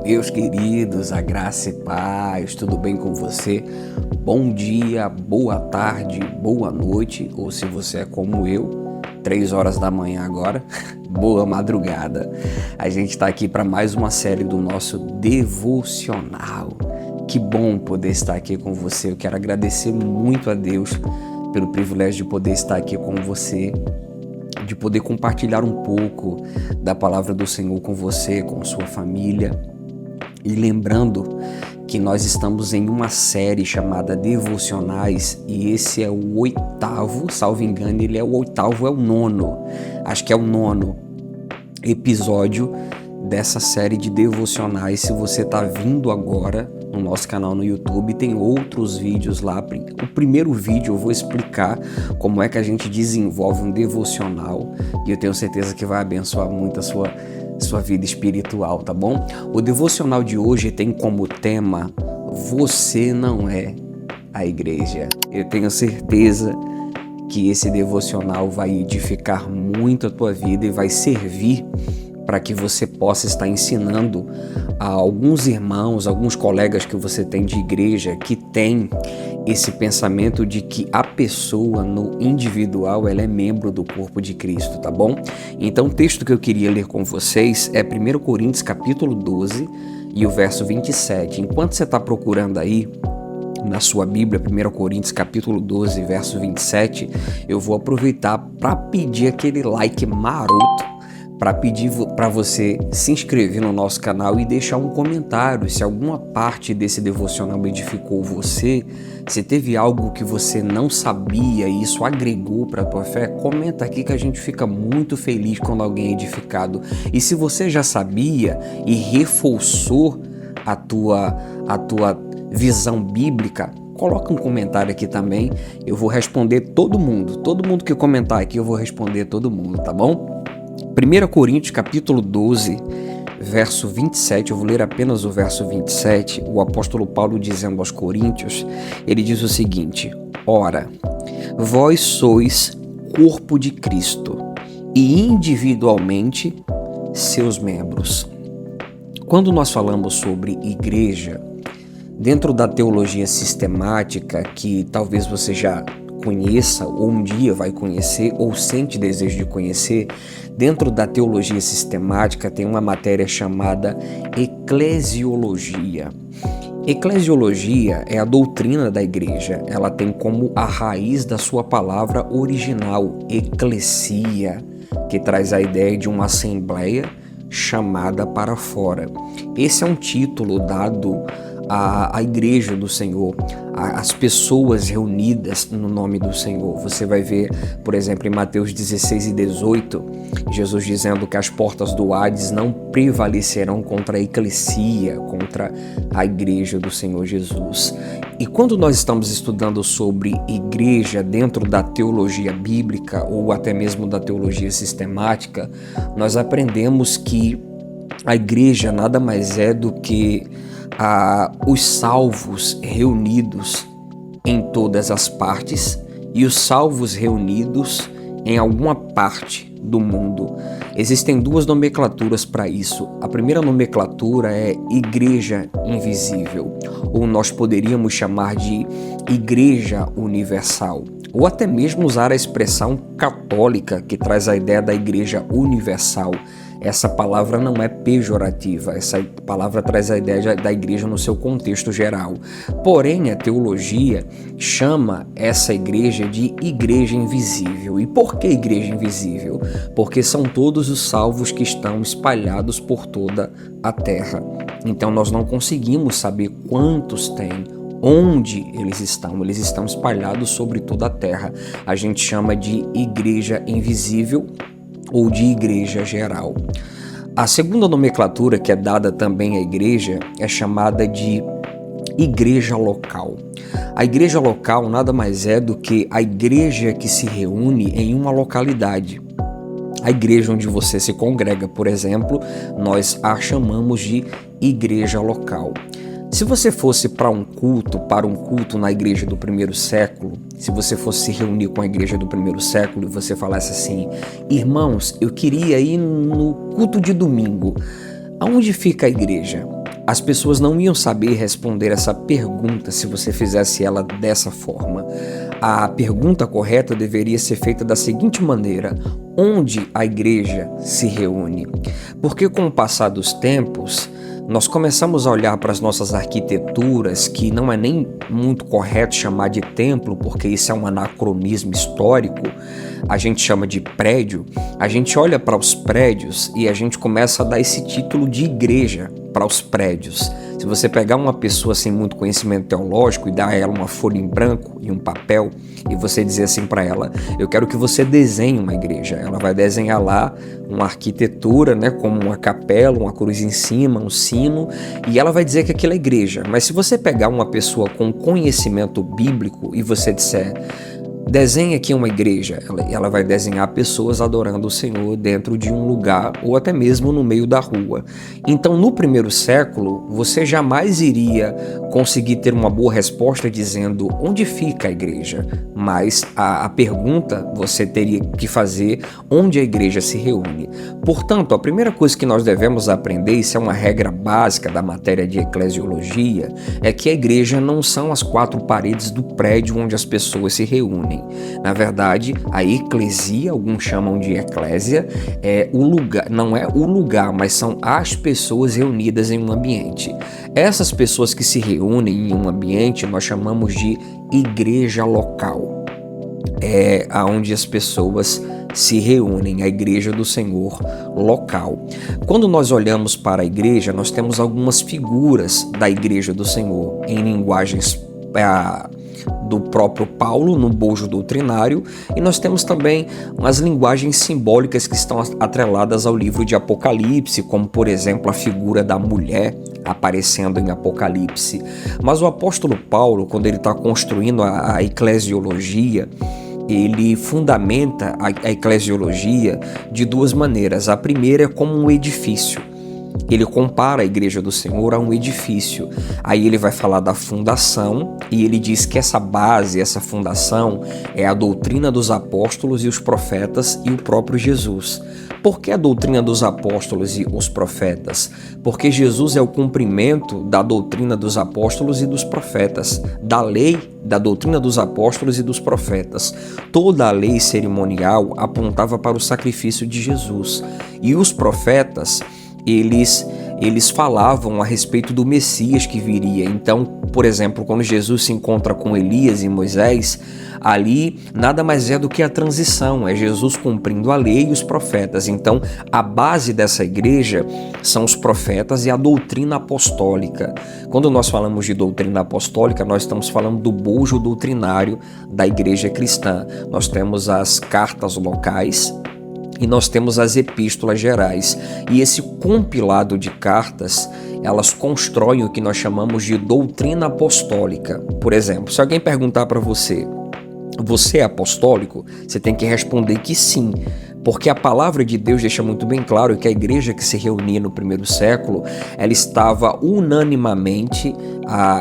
Meus queridos, a graça e paz, tudo bem com você? Bom dia, boa tarde, boa noite, ou se você é como eu, 3 horas da manhã agora, boa madrugada. A gente está aqui para mais uma série do nosso devocional. Que bom poder estar aqui com você. Eu quero agradecer muito a Deus pelo privilégio de poder estar aqui com você, de poder compartilhar um pouco da palavra do Senhor com você, com sua família. E lembrando que nós estamos em uma série chamada Devocionais e esse é o 8º, salvo engano, ele é o 8º, é o 9º, acho que é o 9º episódio dessa série de devocionais. Se você está vindo agora no nosso canal no YouTube, tem outros vídeos lá. O primeiro vídeo eu vou explicar como é que a gente desenvolve um devocional e eu tenho certeza que vai abençoar muito a sua vida espiritual, tá bom? O devocional de hoje tem como tema: você não é a igreja. Eu tenho certeza que esse devocional vai edificar muito a tua vida e vai servir para que você possa estar ensinando a alguns irmãos, alguns colegas que você tem de igreja que tem esse pensamento de que a pessoa no individual ela é membro do corpo de Cristo, tá bom? Então o texto que eu queria ler com vocês é 1 Coríntios capítulo 12 e o verso 27. Enquanto você está procurando aí na sua Bíblia, 1 Coríntios capítulo 12, verso 27, eu vou aproveitar para pedir aquele like maroto, para pedir para você se inscrever no nosso canal e deixar um comentário. Se alguma parte desse devocional edificou você, se teve algo que você não sabia e isso agregou para a tua fé, comenta aqui que a gente fica muito feliz quando alguém é edificado. E se você já sabia e reforçou a tua visão bíblica, coloca um comentário aqui também. Eu vou responder todo mundo que comentar aqui eu vou responder todo mundo, tá bom? 1 Coríntios capítulo 12, verso 27, eu vou ler apenas o verso 27, o apóstolo Paulo dizendo aos Coríntios, ele diz o seguinte: ora, vós sois corpo de Cristo e individualmente seus membros. Quando nós falamos sobre igreja, dentro da teologia sistemática, que talvez você já conheça, ou um dia vai conhecer, ou sente desejo de conhecer, dentro da teologia sistemática tem uma matéria chamada eclesiologia. Eclesiologia é a doutrina da igreja, ela tem como a raiz da sua palavra original, eclesia, que traz a ideia de uma assembleia chamada para fora. Esse é um título dado à igreja do Senhor, as pessoas reunidas no nome do Senhor. Você vai ver, por exemplo, em Mateus 16 e 18, Jesus dizendo que as portas do Hades não prevalecerão contra a eclesia, contra a igreja do Senhor Jesus. E quando nós estamos estudando sobre igreja dentro da teologia bíblica ou até mesmo da teologia sistemática, nós aprendemos que a igreja nada mais é do que os salvos reunidos em todas as partes e os salvos reunidos em alguma parte do mundo. Existem duas nomenclaturas para isso. A primeira nomenclatura é igreja invisível, ou nós poderíamos chamar de igreja universal, ou até mesmo usar a expressão católica, que traz a ideia da igreja universal. Essa palavra não é pejorativa, essa palavra traz a ideia da igreja no seu contexto geral. Porém, a teologia chama essa igreja de igreja invisível. E por que igreja invisível? Porque são todos os salvos que estão espalhados por toda a terra. Então nós não conseguimos saber quantos tem, onde eles estão espalhados sobre toda a terra. A gente chama de igreja invisível ou de igreja geral. A segunda nomenclatura que é dada também à igreja é chamada de igreja local. A igreja local nada mais é do que a igreja que se reúne em uma localidade. A igreja onde você se congrega, por exemplo, nós a chamamos de igreja local. Se você fosse para um culto na igreja do primeiro século, se você fosse se reunir com a igreja do primeiro século e você falasse assim: irmãos, eu queria ir no culto de domingo, aonde fica a igreja? as pessoas não iam saber responder essa pergunta se você fizesse ela dessa forma. A pergunta correta deveria ser feita da seguinte maneira: onde a igreja se reúne? Porque com o passar dos tempos, nós começamos a olhar para as nossas arquiteturas, que não é nem muito correto chamar de templo, porque isso é um anacronismo histórico, a gente chama de prédio. A gente olha para os prédios e a gente começa a dar esse título de igreja para os prédios. Se você pegar uma pessoa sem muito conhecimento teológico e dar a ela uma folha em branco e um papel e você dizer assim para ela: eu quero que você desenhe uma igreja, ela vai desenhar lá uma arquitetura, né, como uma capela, uma cruz em cima, um sino, e ela vai dizer que aquilo é igreja. Mas se você pegar uma pessoa com conhecimento bíblico e você disser: desenhe aqui uma igreja, ela vai desenhar pessoas adorando o Senhor dentro de um lugar ou até mesmo no meio da rua. Então, no primeiro século, você jamais iria conseguir ter uma boa resposta dizendo onde fica a igreja, mas a pergunta você teria que fazer: onde a igreja se reúne. Portanto, a primeira coisa que nós devemos aprender, isso é uma regra básica da matéria de eclesiologia, é que a igreja não são as quatro paredes do prédio onde as pessoas se reúnem. Na verdade, a eclesia, alguns chamam de eclésia, é o lugar, não é o lugar, mas são as pessoas reunidas em um ambiente. Essas pessoas que se reúnem em um ambiente nós chamamos de igreja local. É aonde as pessoas se reúnem, a igreja do Senhor local. Quando nós olhamos para a igreja, nós temos algumas figuras da igreja do Senhor em linguagens do próprio Paulo no bojo doutrinário, e nós temos também umas linguagens simbólicas que estão atreladas ao livro de Apocalipse, como por exemplo a figura da mulher aparecendo em Apocalipse. Mas o apóstolo Paulo, quando ele está construindo a eclesiologia, ele fundamenta a eclesiologia de duas maneiras. A primeira é como um edifício. Ele compara a igreja do Senhor a um edifício. Aí ele vai falar da fundação e ele diz que essa base, essa fundação é a doutrina dos apóstolos e os profetas e o próprio Jesus. Por que a doutrina dos apóstolos e os profetas? Porque Jesus é o cumprimento da doutrina dos apóstolos e dos profetas, da lei, da doutrina dos apóstolos e dos profetas. Toda a lei cerimonial apontava para o sacrifício de Jesus. E os profetas, eles falavam a respeito do Messias que viria. Então, por exemplo, quando Jesus se encontra com Elias e Moisés, ali nada mais é do que a transição, é Jesus cumprindo a lei e os profetas. Então, a base dessa igreja são os profetas e a doutrina apostólica. Quando nós falamos de doutrina apostólica, nós estamos falando do bojo doutrinário da igreja cristã. Nós temos as cartas locais e nós temos as epístolas gerais. E esse compilado de cartas, elas constroem o que nós chamamos de doutrina apostólica. Por exemplo, se alguém perguntar para você: você é apostólico? Você tem que responder que sim, porque a palavra de Deus deixa muito bem claro que a igreja que se reunia no primeiro século, ela estava unanimamente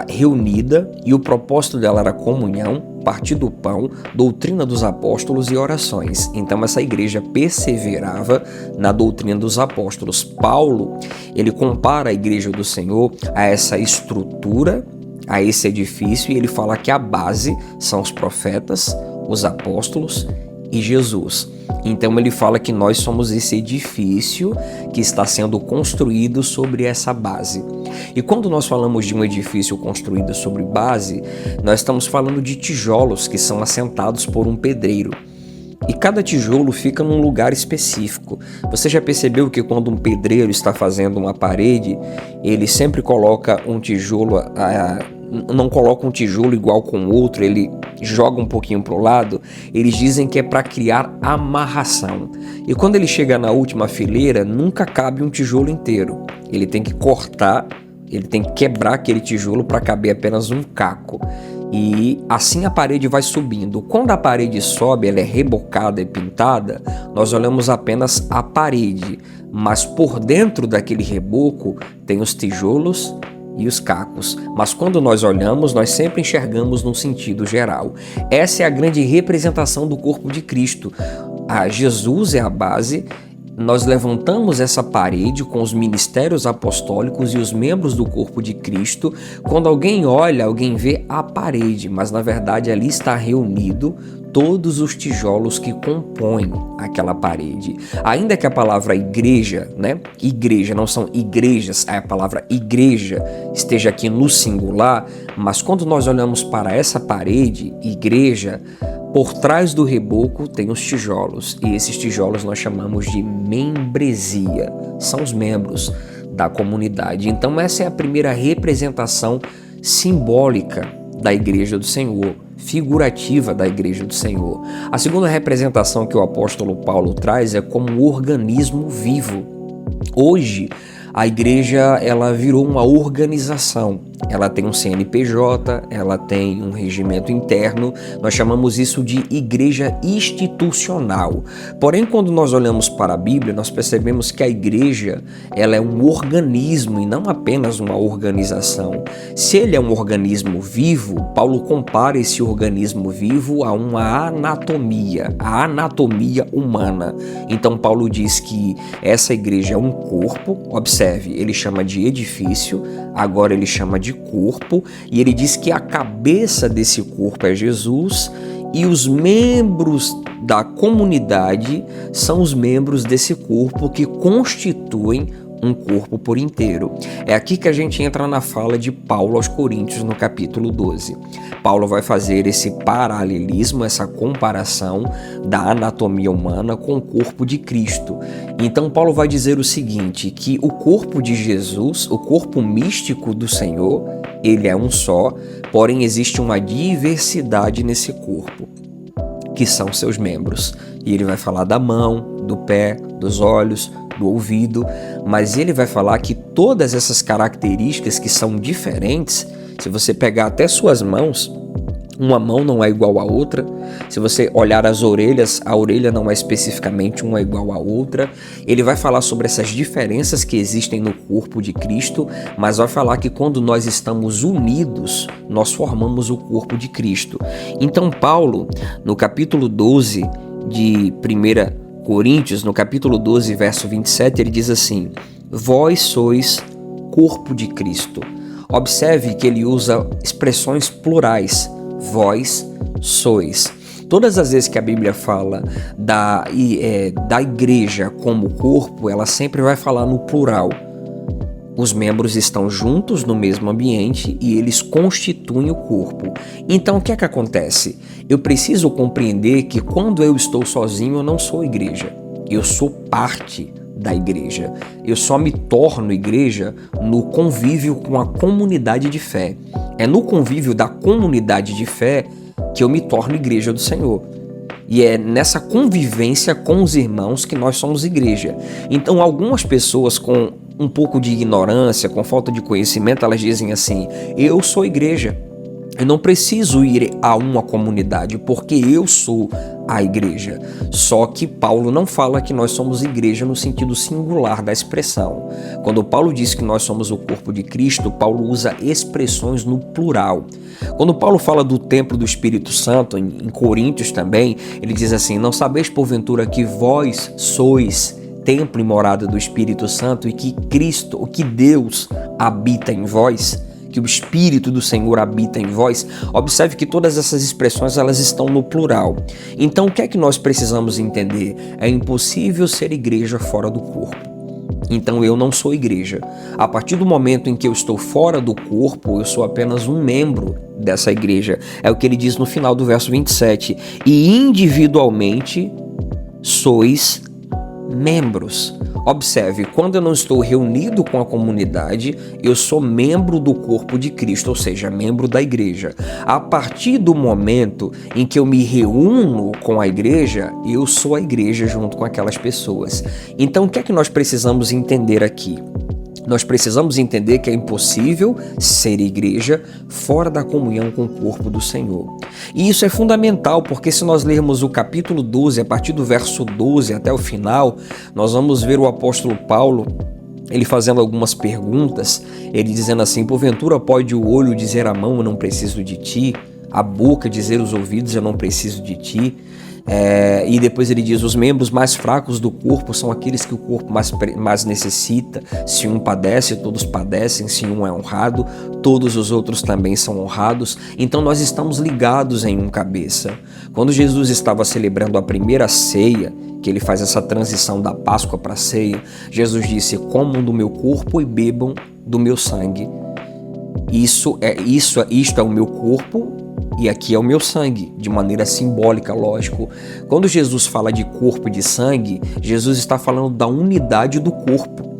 reunida, e o propósito dela era comunhão, partir do pão, doutrina dos apóstolos e orações. Então essa igreja perseverava na doutrina dos apóstolos. Paulo, ele compara a igreja do Senhor a essa estrutura, a esse edifício, e ele fala que a base são os profetas, os apóstolos e Jesus. Então ele fala que nós somos esse edifício que está sendo construído sobre essa base. E quando nós falamos de um edifício construído sobre base, nós estamos falando de tijolos que são assentados por um pedreiro. E cada tijolo fica num lugar específico. Você já percebeu que quando um pedreiro está fazendo uma parede, ele sempre coloca um tijolo, não coloca um tijolo igual com o outro, ele joga um pouquinho para o lado? Eles dizem que é para criar amarração. E quando ele chega na última fileira, nunca cabe um tijolo inteiro. Ele tem que cortar, ele tem que quebrar aquele tijolo para caber apenas um caco. E assim a parede vai subindo. Quando a parede sobe, ela é rebocada e pintada, nós olhamos apenas a parede, mas por dentro daquele reboco tem os tijolos e os cacos. Mas quando nós olhamos, nós sempre enxergamos num sentido geral. Essa é a grande representação do corpo de Cristo. Jesus é a base, nós levantamos essa parede com os ministérios apostólicos e os membros do corpo de Cristo. Quando alguém olha, alguém vê a parede, mas na verdade ali está reunido todos os tijolos que compõem aquela parede. Ainda que a palavra igreja, igreja, não são igrejas, a palavra igreja esteja aqui no singular, mas quando nós olhamos para essa parede, igreja, por trás do reboco tem os tijolos, e esses tijolos nós chamamos de membresia, são os membros da comunidade. Então essa é a primeira representação simbólica da Igreja do Senhor, figurativa da Igreja do Senhor. A segunda representação que o apóstolo Paulo traz é como um organismo vivo. Hoje, a igreja ela virou uma organização, ela tem um CNPJ, ela tem um regimento interno, nós chamamos isso de igreja institucional. Porém, quando nós olhamos para a Bíblia, nós percebemos que a igreja ela é um organismo e não apenas uma organização. Se ele é um organismo vivo, Paulo compara esse organismo vivo a uma anatomia, a anatomia humana. Então Paulo diz que essa igreja é um corpo, observe, ele chama de edifício, agora ele chama de corpo, e ele diz que a cabeça desse corpo é Jesus e os membros da comunidade são os membros desse corpo que constituem um corpo por inteiro. É aqui que a gente entra na fala de Paulo aos Coríntios no capítulo 12. Paulo vai fazer esse paralelismo, essa comparação da anatomia humana com o corpo de Cristo. Então Paulo vai dizer o seguinte, que o corpo de Jesus, o corpo místico do Senhor, ele é um só, porém existe uma diversidade nesse corpo, que são seus membros. E ele vai falar da mão, do pé, dos olhos, do ouvido, mas ele vai falar que todas essas características que são diferentes, se você pegar até suas mãos, uma mão não é igual à outra. Se você olhar as orelhas, a orelha não é especificamente uma igual à outra. Ele vai falar sobre essas diferenças que existem no corpo de Cristo, mas vai falar que quando nós estamos unidos, nós formamos o corpo de Cristo. Então Paulo, no capítulo 12 de 1 Coríntios, no capítulo 12, verso 27, ele diz assim: vós sois corpo de Cristo. Observe que ele usa expressões plurais. Vós sois. Todas as vezes que a Bíblia fala da igreja como corpo, ela sempre vai falar no plural. Os membros estão juntos no mesmo ambiente e eles constituem o corpo. Então o que é que acontece? Eu preciso compreender que quando eu estou sozinho eu não sou igreja. Eu sou parte da igreja. Eu só me torno igreja no convívio com a comunidade de fé. É no convívio da comunidade de fé que eu me torno igreja do Senhor. E é nessa convivência com os irmãos que nós somos igreja. Então algumas pessoas com um pouco de ignorância, com falta de conhecimento, elas dizem assim: eu sou igreja. Eu não preciso ir a uma comunidade porque eu sou a igreja. Só que Paulo não fala que nós somos igreja no sentido singular da expressão. Quando Paulo diz que nós somos o corpo de Cristo, Paulo usa expressões no plural. Quando Paulo fala do templo do Espírito Santo, em Coríntios também, ele diz assim: não sabeis porventura que vós sois templo e morada do Espírito Santo e que Cristo, que Deus habita em vós? Que o Espírito do Senhor habita em vós. Observe que todas essas expressões elas estão no plural. Então o que é que nós precisamos entender? É impossível ser igreja fora do corpo. Então eu não sou igreja. A partir do momento em que eu estou fora do corpo, eu sou apenas um membro dessa igreja. É o que ele diz no final do verso 27. E individualmente sois membros. Observe, quando eu não estou reunido com a comunidade, eu sou membro do corpo de Cristo, ou seja, membro da igreja. A partir do momento em que eu me reúno com a igreja, eu sou a igreja junto com aquelas pessoas. Então, o que é que nós precisamos entender aqui? Nós precisamos entender que é impossível ser igreja fora da comunhão com o corpo do Senhor. E isso é fundamental, porque se nós lermos o capítulo 12, a partir do verso 12 até o final, nós vamos ver o apóstolo Paulo, ele fazendo algumas perguntas, ele dizendo assim: porventura pode o olho dizer à mão, eu não preciso de ti, a boca dizer aos ouvidos, eu não preciso de ti. E depois ele diz: os membros mais fracos do corpo são aqueles que o corpo mais necessita. Se um padece, todos padecem. Se um é honrado, todos os outros também são honrados. Então nós estamos ligados em um cabeça. Quando Jesus estava celebrando a primeira ceia, que ele faz essa transição da Páscoa para a ceia, Jesus disse: comam do meu corpo e bebam do meu sangue. Isto é o meu corpo e aqui é o meu sangue, de maneira simbólica, lógico. Quando Jesus fala de corpo e de sangue, Jesus está falando da unidade do corpo.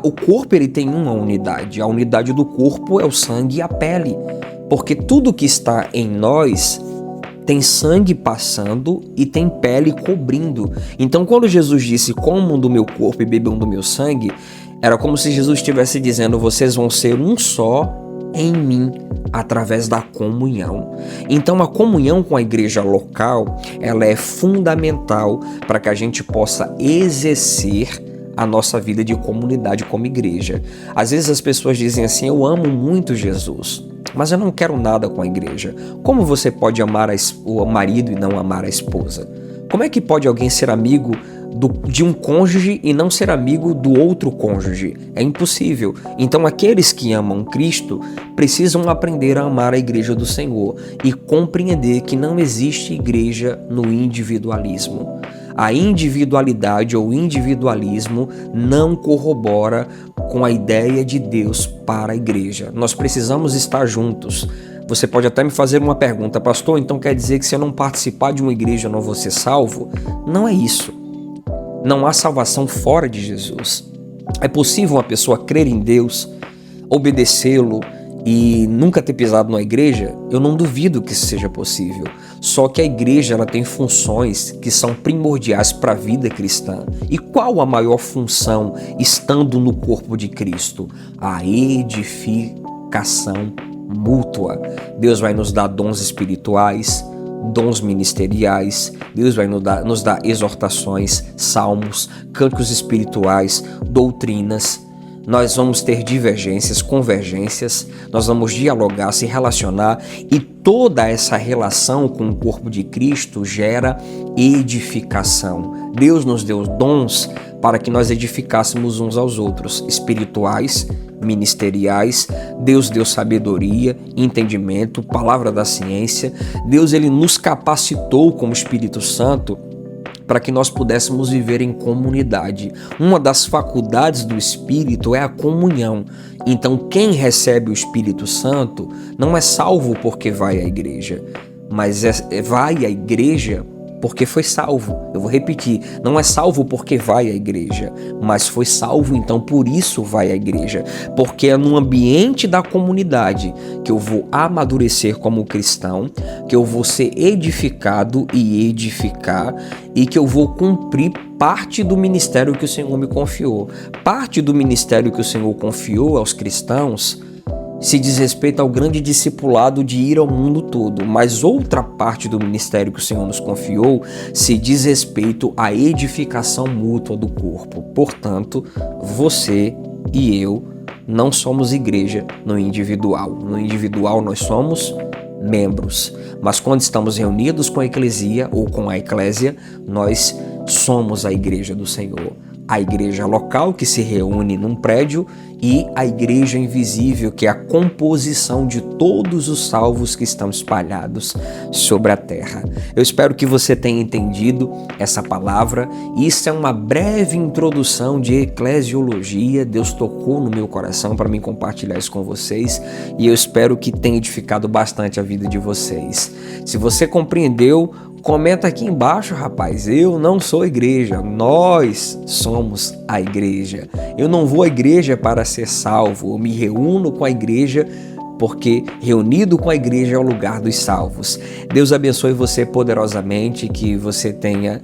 O corpo ele tem uma unidade, a unidade do corpo é o sangue e a pele, porque tudo que está em nós tem sangue passando e tem pele cobrindo. Então quando Jesus disse: comam do meu corpo e bebam do meu sangue, era como se Jesus estivesse dizendo: vocês vão ser um só em mim, através da comunhão. Então a comunhão com a igreja local, ela é fundamental para que a gente possa exercer a nossa vida de comunidade como igreja. Às vezes as pessoas dizem assim: eu amo muito Jesus, mas eu não quero nada com a igreja. Como você pode amar o marido e não amar a esposa? Como é que pode alguém ser amigo de um cônjuge e não ser amigo do outro cônjuge? É impossível. Então aqueles que amam Cristo precisam aprender a amar a igreja do Senhor e compreender que não existe igreja no individualismo. A individualidade ou individualismo não corrobora com a ideia de Deus para a igreja. Nós precisamos estar juntos. Você pode até me fazer uma pergunta: pastor, então quer dizer que se eu não participar de uma igreja eu não vou ser salvo? Não é isso. Não há salvação fora de Jesus. É possível uma pessoa crer em Deus, obedecê-lo e nunca ter pisado numa igreja? Eu não duvido que isso seja possível. Só que a igreja ela tem funções que são primordiais para a vida cristã. E qual a maior função estando no corpo de Cristo? A edificação mútua. Deus vai nos dar dons espirituais, dons ministeriais. Deus vai nos dar exortações, salmos, cânticos espirituais, doutrinas. Nós vamos ter divergências, convergências, nós vamos dialogar, se relacionar, e toda essa relação com o corpo de Cristo gera edificação. Deus nos deu dons para que nós edificássemos uns aos outros, espirituais, ministeriais. Deus deu sabedoria, entendimento, palavra da ciência. Deus ele nos capacitou como Espírito Santo para que nós pudéssemos viver em comunidade. Uma das faculdades do Espírito é a comunhão. Então, quem recebe o Espírito Santo não é salvo porque vai à igreja, mas vai à igreja porque foi salvo. Eu vou repetir: não é salvo porque vai à igreja, mas foi salvo, então por isso vai à igreja. Porque é no ambiente da comunidade que eu vou amadurecer como cristão, que eu vou ser edificado e edificar, e que eu vou cumprir parte do ministério que o Senhor me confiou. Parte do ministério que o Senhor confiou aos cristãos se diz respeito ao grande discipulado de ir ao mundo todo, mas outra parte do ministério que o Senhor nos confiou se diz respeito à edificação mútua do corpo. Portanto, você e eu não somos igreja no individual. No individual nós somos membros, mas quando estamos reunidos com a eclesia ou com a eclésia, nós somos a igreja do Senhor. A igreja local que se reúne num prédio e a igreja invisível, que é a composição de todos os salvos que estão espalhados sobre a terra. Eu espero que você tenha entendido essa palavra. Isso é uma breve introdução de eclesiologia. Deus tocou no meu coração para mim compartilhar isso com vocês e eu espero que tenha edificado bastante a vida de vocês. Se você compreendeu, comenta aqui embaixo, rapaz. Eu não sou igreja, nós somos a igreja. Eu não vou à igreja para ser salvo, eu me reúno com a igreja porque reunido com a igreja é o lugar dos salvos. Deus abençoe você poderosamente, que você tenha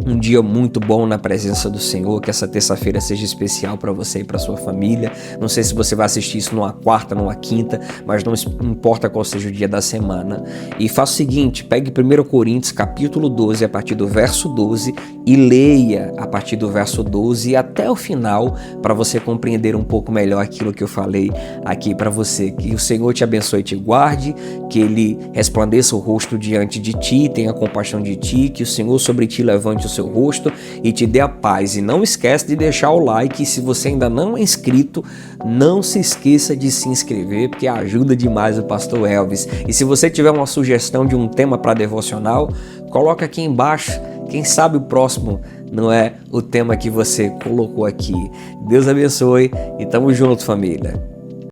um dia muito bom na presença do Senhor, que essa terça-feira seja especial para você e para sua família. Não sei se você vai assistir isso numa quarta, numa quinta, mas não importa qual seja o dia da semana. E faça o seguinte, pegue 1 Coríntios capítulo 12, a partir do verso 12, e leia a partir do verso 12 e até o final, para você compreender um pouco melhor aquilo que eu falei aqui para você. Que o Senhor te abençoe e te guarde, que Ele resplandeça o rosto diante de ti, tenha compaixão de ti, que o Senhor sobre ti levante o seu rosto e te dê a paz. E não esquece de deixar o like. Se você ainda não é inscrito, não se esqueça de se inscrever, porque ajuda demais o pastor Elvis. E se você tiver uma sugestão de um tema para devocional, coloca aqui embaixo. Quem sabe o próximo não é o tema que você colocou aqui. Deus abençoe e tamo junto, família.